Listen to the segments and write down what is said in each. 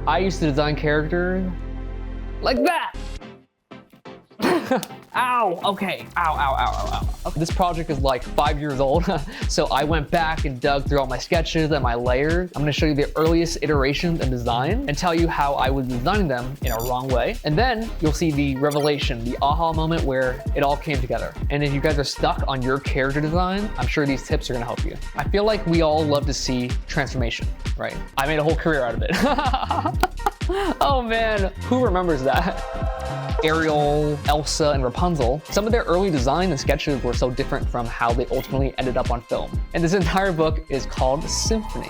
I used to design characters like that. Ow, okay, ow, ow, ow, ow, ow. Okay. This project is like 5 years old, so I went back and dug through all my sketches and my layers. I'm gonna show you the earliest iterations in design and tell you how I was designing them in a wrong way. And then you'll see the revelation, the aha moment where it all came together. And if you guys are stuck on your character design, I'm sure these tips are gonna help you. I feel like we all love to see transformation, right? I made a whole career out of it. Oh man, who remembers that? Ariel, Elsa, and Rapunzel, some of their early designs and sketches were so different from how they ultimately ended up on film. And this entire book is called SYMPHONY,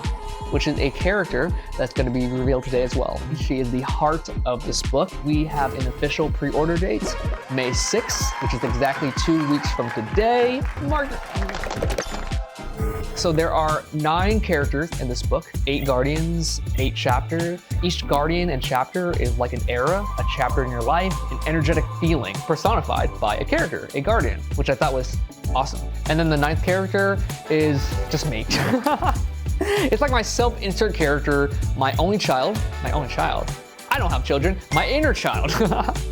which is a character that's going to be revealed today as well. She is the heart of this book. We have an official pre-order date, May 6th, which is exactly 2 weeks from today. Mark it. So there are 9 characters in this book, 8 guardians, 8 chapters. Each guardian and chapter is like an era, a chapter in your life, an energetic feeling personified by a character, a guardian, which I thought was awesome. And then the 9th character is just me. It's like my self-insert character, my only child. I don't have children, my inner child.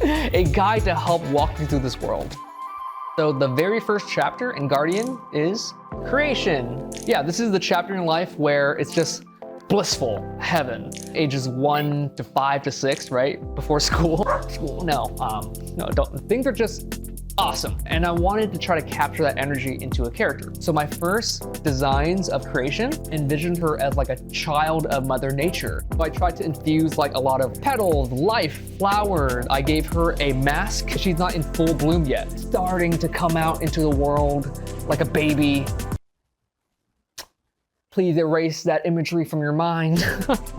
A guide to help walk you through this world. So the very first chapter in Guardian is creation. Yeah, this is the chapter in life where it's just blissful heaven. Ages 1 to 5 to 6, right? Before school. No, don't. Things are just awesome. And I wanted to try to capture that energy into a character. So my first designs of creation envisioned her as like a child of Mother Nature. So I tried to infuse like a lot of petals, life, flowers. I gave her a mask. She's not in full bloom yet. Starting to come out into the world like a baby. Please erase that imagery from your mind.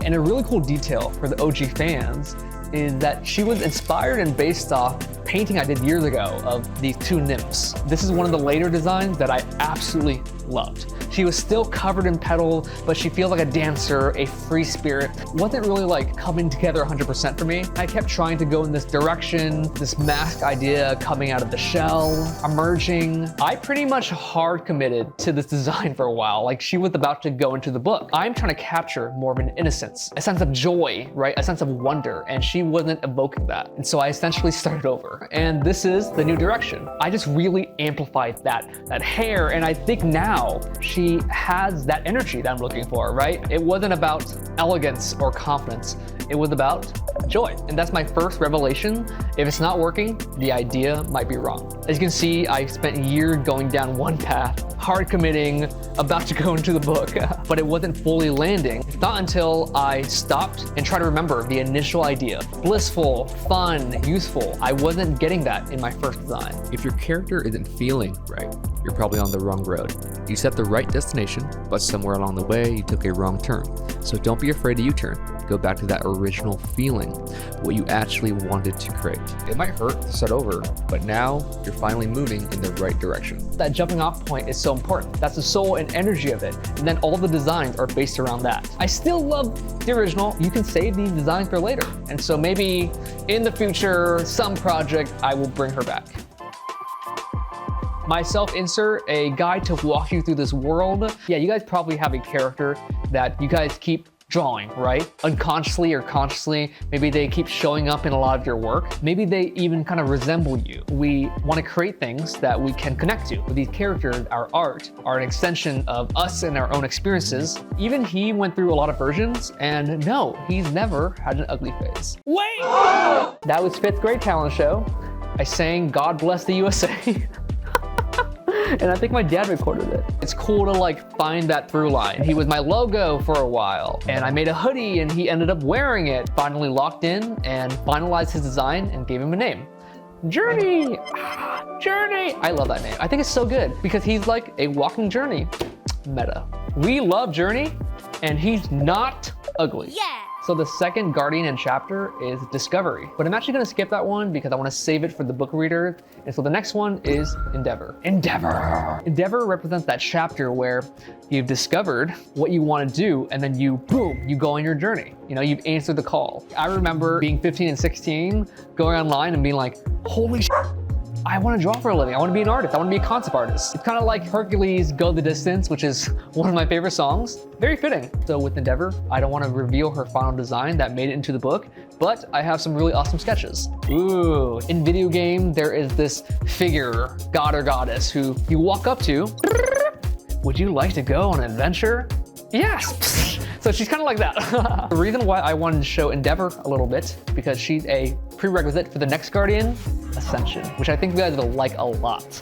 And a really cool detail for the OG fans is that she was inspired and based off painting I did years ago of these 2 nymphs. This is one of the later designs that I absolutely loved. She was still covered in petals, but she feels like a dancer, a free spirit. Wasn't really like coming together 100% for me. I kept trying to go in this direction, this mask idea coming out of the shell, emerging. I pretty much hard committed to this design for a while. Like she was about to go into the book. I'm trying to capture more of an innocence, a sense of joy, right? A sense of wonder, and she wasn't evoking that. And so I essentially started over. And this is the new direction. I just really amplified that hair, and I think now she has that energy that I'm looking for, right? It wasn't about elegance or confidence. It was about joy. And that's my first revelation. If it's not working, the idea might be wrong. As you can see, I spent years going down one path, hard committing, about to go into the book, but it wasn't fully landing. Not until I stopped and tried to remember the initial idea. Blissful, fun, useful. I wasn't getting that in my first design. If your character isn't feeling right, you're probably on the wrong road. You set the right destination, but somewhere along the way, you took a wrong turn. So don't be afraid to U-turn. Go back to that original feeling, what you actually wanted to create. It might hurt to start over, but now you're finally moving in the right direction. That jumping off point is so important. That's the soul and energy of it. And then all the designs are based around that. I still love the original. You can save these designs for later. And so maybe in the future, some project, I will bring her back. My self-insert, a guide to walk you through this world. Yeah, you guys probably have a character that you guys keep drawing, right? Unconsciously or consciously, maybe they keep showing up in a lot of your work. Maybe they even kind of resemble you. We want to create things that we can connect to. These characters, our art, are an extension of us and our own experiences. Even he went through a lot of versions, and no, he's never had an ugly face. Wait! That was 5th grade talent show. I sang God Bless the USA. And I think my dad recorded it. It's cool to like find that through line. He was my logo for a while, and I made a hoodie and he ended up wearing it. Finally locked in and finalized his design and gave him a name. Journey! Journey! I love that name. I think it's so good because he's like a walking journey. Meta. We love Journey, and he's not ugly. Yeah! So the second Guardian and chapter is Discovery, but I'm actually gonna skip that one because I wanna save it for the book reader. And so the next one is Endeavor. Endeavor! Endeavor represents that chapter where you've discovered what you wanna do, and then you, boom, you go on your journey. You know, you've answered the call. I remember being 15 and 16, going online and being like, holy shit, I want to draw for a living. I want to be an artist. I want to be a concept artist. It's kind of like Hercules' Go the Distance, which is one of my favorite songs. Very fitting. So with Endeavor, I don't want to reveal her final design that made it into the book, but I have some really awesome sketches. Ooh, in video game, there is this figure, god or goddess, who you walk up to. Would you like to go on an adventure? Yes. So she's kind of like that. The reason why I wanted to show Endeavor a little bit, because she's a prerequisite for the next Guardian, Ascension, which I think you guys will like a lot.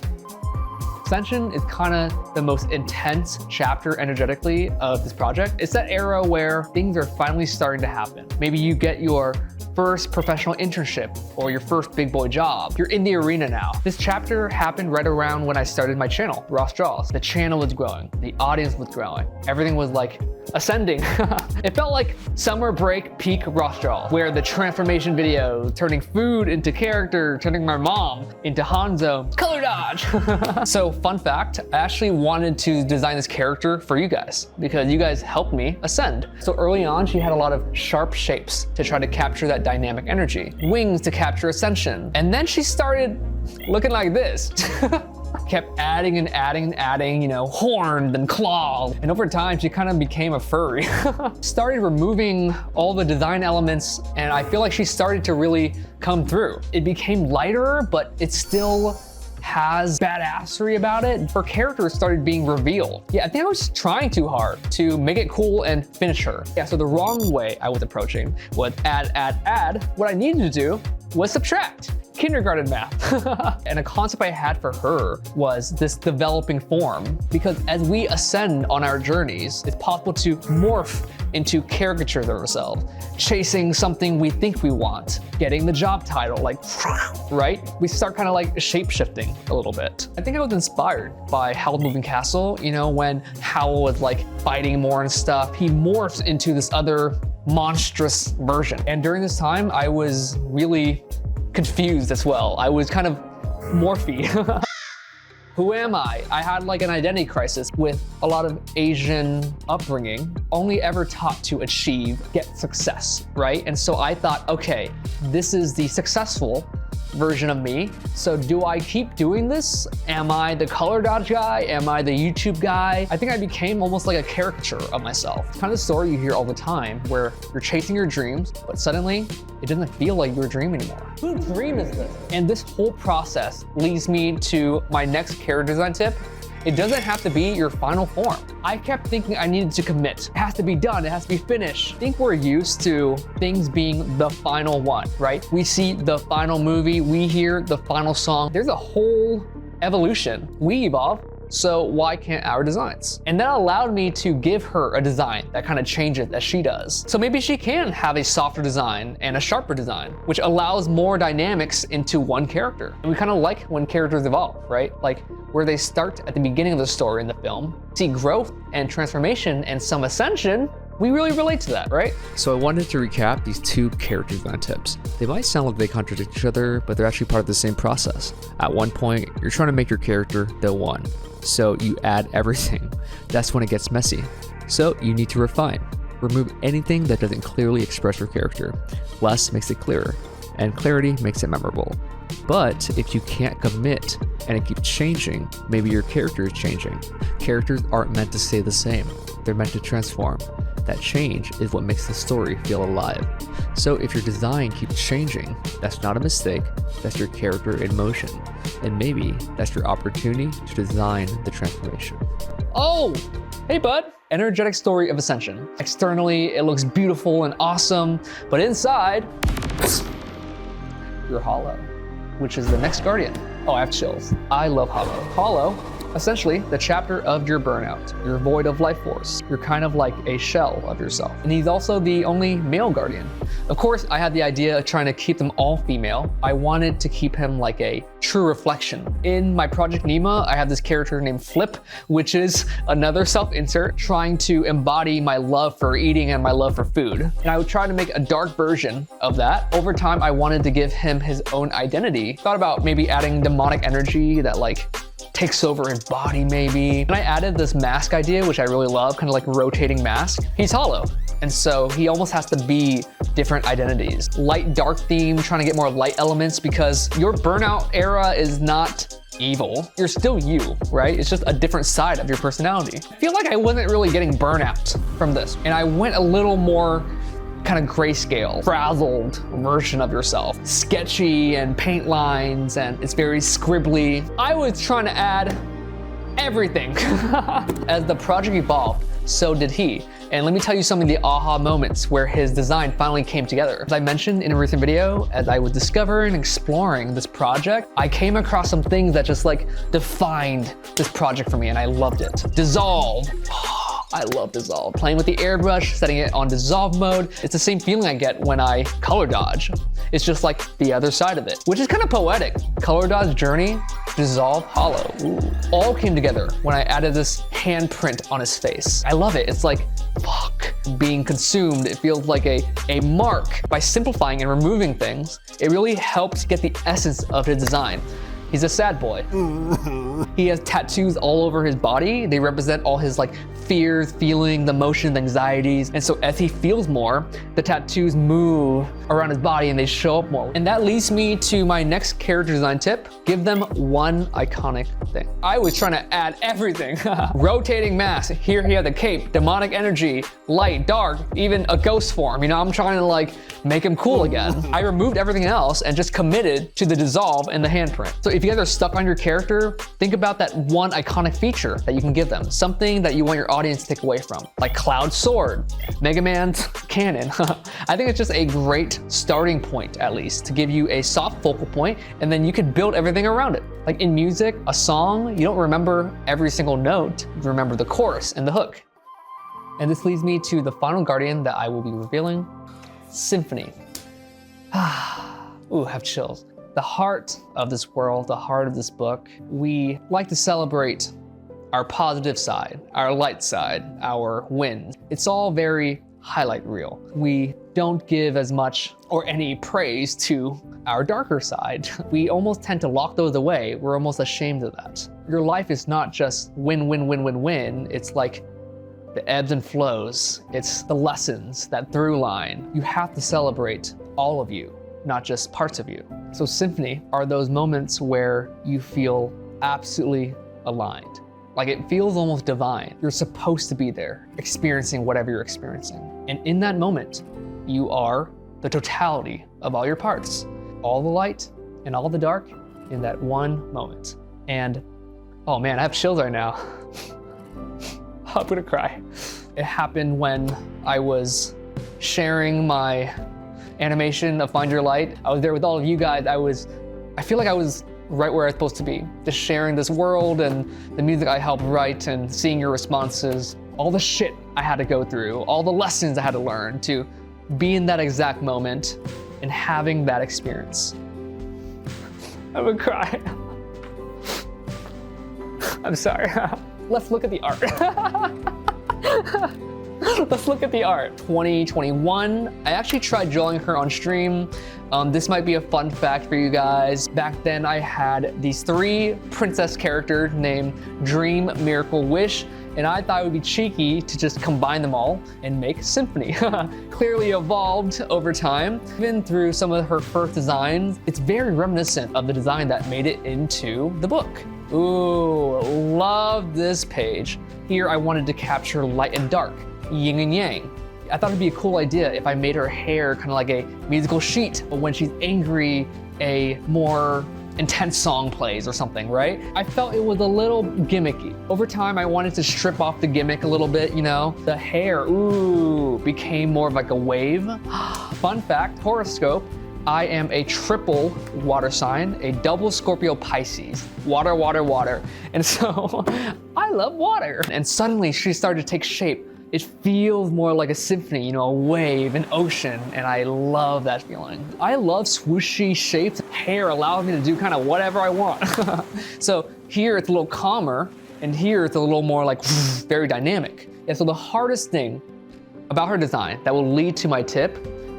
Ascension is kind of the most intense chapter energetically of this project. It's that era where things are finally starting to happen. Maybe you get your first professional internship or your first big boy job. You're in the arena now. This chapter happened right around when I started my channel, Ross Draws. The channel was growing, the audience was growing. Everything was like ascending. It felt like summer break peak Ross Draws, where the transformation videos, turning food into character, turning my mom into Hanzo, color dodge. So fun fact, I actually wanted to design this character for you guys because you guys helped me ascend. So early on, she had a lot of sharp shapes to try to capture that dynamic energy, wings to capture ascension. And then she started looking like this. Kept adding and adding and adding, you know, horns and claws. And over time, she kind of became a furry. Started removing all the design elements, and I feel like she started to really come through. It became lighter, but it still has badassery about it. Her character started being revealed. Yeah, I think I was trying too hard to make it cool and finish her. Yeah, so the wrong way I was approaching was add. What I needed to do was subtract. Kindergarten math. And a concept I had for her was this developing form, because as we ascend on our journeys, it's possible to morph into caricatures of ourselves, chasing something we think we want, getting the job title, like, right? We start kind of like shape-shifting a little bit. I think I was inspired by Howl's Moving Castle, you know, when Howl was like fighting more and stuff, he morphs into this other monstrous version. And during this time, I was really confused as well. I was kind of morphy. Who am I? I had like an identity crisis with a lot of Asian upbringing, only ever taught to achieve, get success, right? And so I thought, okay, this is the successful version of me. So do I keep doing this? Am I the color dodge guy? Am I the YouTube guy? I think I became almost like a caricature of myself. It's kind of the story you hear all the time where you're chasing your dreams, but suddenly it doesn't feel like your dream anymore. Whose dream is this? And this whole process leads me to my next character design tip. It doesn't have to be your final form. I kept thinking I needed to commit. It has to be done, it has to be finished. I think we're used to things being the final one, right? We see the final movie, we hear the final song. There's a whole evolution. We evolve, so why can't our designs? And that allowed me to give her a design that kind of changes as she does. So maybe she can have a softer design and a sharper design, which allows more dynamics into one character. And we kind of like when characters evolve, right? Like where they start at the beginning of the story in the film, see growth and transformation and some ascension. We really relate to that, right? So I wanted to recap these two character design tips. They might sound like they contradict each other, but they're actually part of the same process. At one point, you're trying to make your character the one. So you add everything. That's when it gets messy. So you need to refine. Remove anything that doesn't clearly express your character. Less makes it clearer, and clarity makes it memorable. But if you can't commit and it keeps changing, maybe your character is changing. Characters aren't meant to stay the same. They're meant to transform. That change is what makes the story feel alive. So if your design keeps changing, that's not a mistake, that's your character in motion. And maybe that's your opportunity to design the transformation. Oh, hey bud. Energetic story of Ascension. Externally, it looks beautiful and awesome, but inside, you're hollow, which is the next Guardian. Oh, I have chills. I love Hollow. Hollow, essentially the chapter of your burnout. You're void of life force. You're kind of like a shell of yourself. And he's also the only male Guardian. Of course, I had the idea of trying to keep them all female. I wanted to keep him like a true reflection. In my project Nima, I have this character named Flip, which is another self-insert trying to embody my love for eating and my love for food. And I would try to make a dark version of that. Over time, I wanted to give him his own identity. Thought about maybe adding demonic energy that like takes over his body maybe. And I added this mask idea, which I really love, kind of like rotating mask. He's hollow. And so he almost has to be different identities. Light, dark theme, trying to get more light elements because your burnout era is not evil. You're still you, right? It's just a different side of your personality. I feel like I wasn't really getting burnout from this. And I went a little more kind of grayscale, frazzled version of yourself. Sketchy and paint lines, and it's very scribbly. I was trying to add everything. As the project evolved, so did he. And let me tell you some of the aha moments where his design finally came together. As I mentioned in a recent video, as I was discovering and exploring this project, I came across some things that just like defined this project for me, and I loved it. Dissolve. I love dissolve. Playing with the airbrush, setting it on dissolve mode. It's the same feeling I get when I color dodge. It's just like the other side of it, which is kind of poetic. Color dodge journey, dissolve hollow. Ooh. All came together when I added this handprint on his face. I love it. It's like, fuck, being consumed. It feels like a mark. By simplifying and removing things, it really helps get the essence of his design. He's a sad boy. He has tattoos all over his body. They represent all his like fears, feelings, emotions, anxieties. And so as he feels more, the tattoos move around his body and they show up more. And that leads me to my next character design tip. Give them one iconic thing. I was trying to add everything. Rotating mask. Here he had the cape, demonic energy, light, dark, even a ghost form. You know, I'm trying to like make him cool again. I removed everything else and just committed to the dissolve and the handprint. So if you guys are stuck on your character, think about that one iconic feature that you can give them. Something that you want your audience to take away from, like Cloud's sword, Mega Man's cannon. I think it's just a great starting point, at least, to give you a soft focal point, and then you can build everything around it. Like in music, a song, you don't remember every single note, you remember the chorus and the hook. And this leads me to the final guardian that I will be revealing, Symphony. Ooh, have chills. The heart of this world, the heart of this book, we like to celebrate our positive side, our light side, our wins. It's all very highlight reel. We don't give as much or any praise to our darker side. We almost tend to lock those away. We're almost ashamed of that. Your life is not just win, win, win, win, win. It's like the ebbs and flows. It's the lessons, that through line. You have to celebrate all of you, not just parts of you. So Symphony are those moments where you feel absolutely aligned. Like it feels almost divine. You're supposed to be there, experiencing whatever you're experiencing. And in that moment, you are the totality of all your parts, all the light and all the dark in that one moment. And oh man, I have chills right now. I'm gonna cry. It happened when I was sharing my animation of Find Your Light. I was there with all of you guys. I feel like I was right where I was supposed to be, just sharing this world and the music I helped write and seeing your responses, all the shit I had to go through, all the lessons I had to learn to be in that exact moment and having that experience. I'm gonna cry. I'm sorry. Let's look at the art. Let's look at the art. 2021, I actually tried drawing her on stream. This might be a fun fact for you guys. Back then I had these 3 princess characters named Dream, Miracle, Wish, and I thought it would be cheeky to just combine them all and make Symphony. Clearly evolved over time. Even through some of her first designs, it's very reminiscent of the design that made it into the book. Ooh, love this page. Here I wanted to capture light and dark, yin and yang. I thought it'd be a cool idea if I made her hair kind of like a musical sheet, but when she's angry, a more intense song plays or something, right? I felt it was a little gimmicky. Over time, I wanted to strip off the gimmick a little bit, you know? The hair, ooh, became more of like a wave. Fun fact, horoscope, I am a triple water sign, a double Scorpio Pisces. Water, water, water. And so I love water. And suddenly she started to take shape. It feels more like a symphony, you know, a wave, an ocean, and I love that feeling. I love swooshy shapes. Hair allows me to do kind of whatever I want. So here it's a little calmer, and here it's a little more like very dynamic. And so the hardest thing about her design that will lead to my tip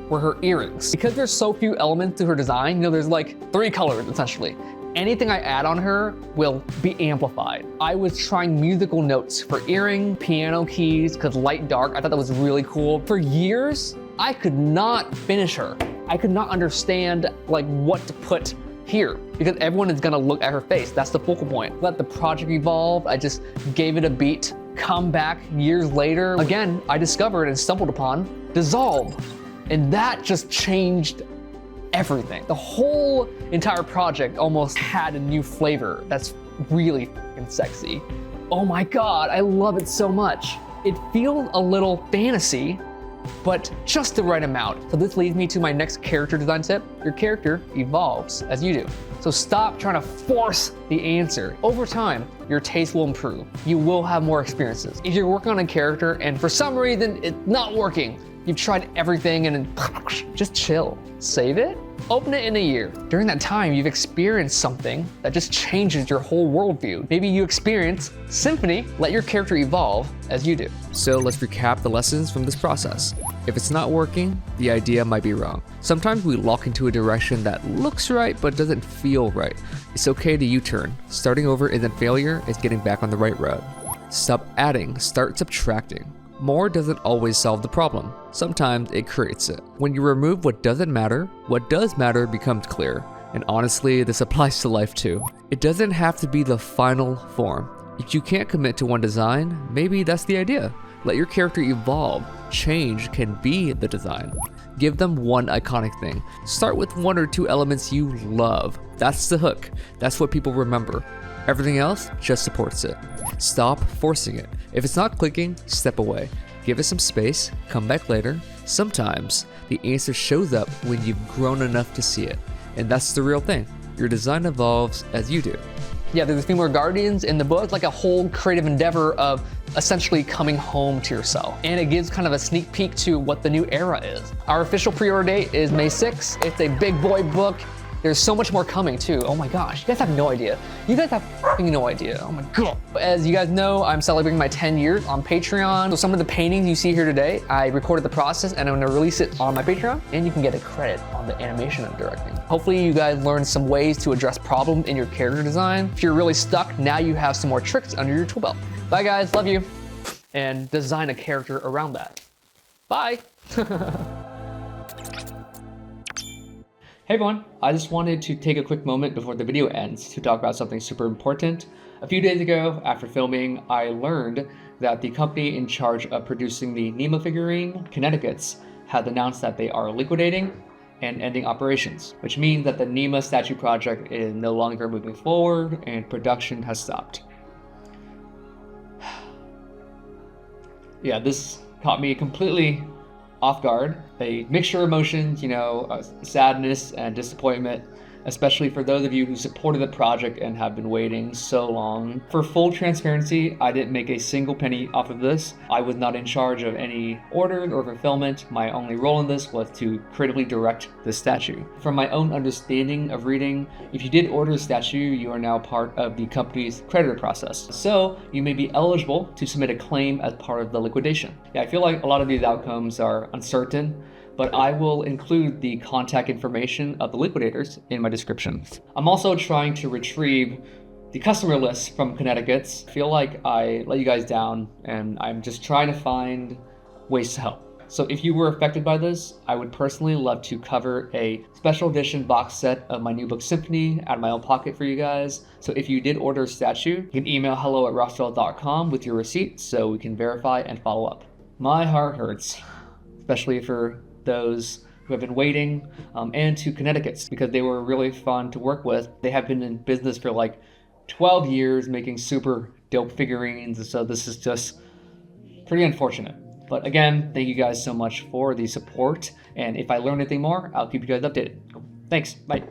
were her earrings. Because there's so few elements to her design, you know, there's like 3 colors essentially. anything I add on her will be amplified. I was trying musical notes for earring, piano keys, because light dark, I thought that was really cool. For years, I could not finish her. I could not understand like what to put here because everyone is gonna look at her face. That's the focal point. Let the project evolve. I just gave it a beat. Come back years later. Again, I discovered and stumbled upon Dissolve. And that just changed everything. The whole entire project almost had a new flavor that's really fucking sexy. Oh my God, I love it so much. It feels a little fantasy, but just the right amount. So this leads me to my next character design tip. Your character evolves as you do. So stop trying to force the answer. Over time, your taste will improve. You will have more experiences. If you're working on a character and for some reason it's not working, you've tried everything and then just chill. Save it, open it in a year. During that time, you've experienced something that just changes your whole worldview. Maybe you experience Symphony, let your character evolve as you do. So let's recap the lessons from this process. If it's not working, the idea might be wrong. Sometimes we lock into a direction that looks right but doesn't feel right. It's okay to U-turn. Starting over isn't failure, it's getting back on the right road. Stop adding, start subtracting. More doesn't always solve the problem. Sometimes it creates it. When you remove what doesn't matter, what does matter becomes clear. And honestly, this applies to life too. It doesn't have to be the final form. If you can't commit to one design, maybe that's the idea. Let your character evolve. Change can be the design. Give them one iconic thing. Start with one or two elements you love. That's the hook. That's what people remember. Everything else just supports it. Stop forcing it. If it's not clicking, step away. Give it some space, come back later. Sometimes the answer shows up when you've grown enough to see it. And that's the real thing. Your design evolves as you do. Yeah, there's a few more guardians in the book, like a whole creative endeavor of essentially coming home to yourself. And it gives kind of a sneak peek to what the new era is. Our official pre-order date is May 6th. It's a big boy book. There's so much more coming too. Oh my gosh, you guys have no idea. You guys have f***ing no idea. Oh my God. As you guys know, I'm celebrating my 10 years on Patreon. So some of the paintings you see here today, I recorded the process and I'm gonna release it on my Patreon and you can get a credit on the animation I'm directing. Hopefully you guys learned some ways to address problems in your character design. If you're really stuck, now you have some more tricks under your tool belt. Bye guys, love you. And design a character around that. Bye. Hey everyone, I just wanted to take a quick moment before the video ends to talk about something super important. A few days ago, after filming, I learned that the company in charge of producing the Nima figurine, Connecticut's, had announced that they are liquidating and ending operations, which means that the Nima statue project is no longer moving forward and production has stopped. Yeah, this caught me completely off guard. A mixture of emotions, sadness and disappointment, especially for those of you who supported the project and have been waiting so long. For full transparency, I didn't make a single penny off of this. I was not in charge of any orders or fulfillment. My only role in this was to creatively direct the statue. From my own understanding of reading, if you did order a statue, you are now part of the company's creditor process. So you may be eligible to submit a claim as part of the liquidation. Yeah, I feel like a lot of these outcomes are uncertain, but I will include the contact information of the liquidators in my description. I'm also trying to retrieve the customer list from Connecticut's. I feel like I let you guys down and I'm just trying to find ways to help. So if you were affected by this, I would personally love to cover a special edition box set of my new book Symphony out of my own pocket for you guys. So if you did order a statue, you can email hello@rothschild.com with your receipt so we can verify and follow up. My heart hurts, especially for those who have been waiting, and to Connecticut's because they were really fun to work with. They have been in business for like 12 years making super dope figurines, and so this is just pretty unfortunate. But again, thank you guys so much for the support, and if I learn anything more, I'll keep you guys updated. Thanks, bye.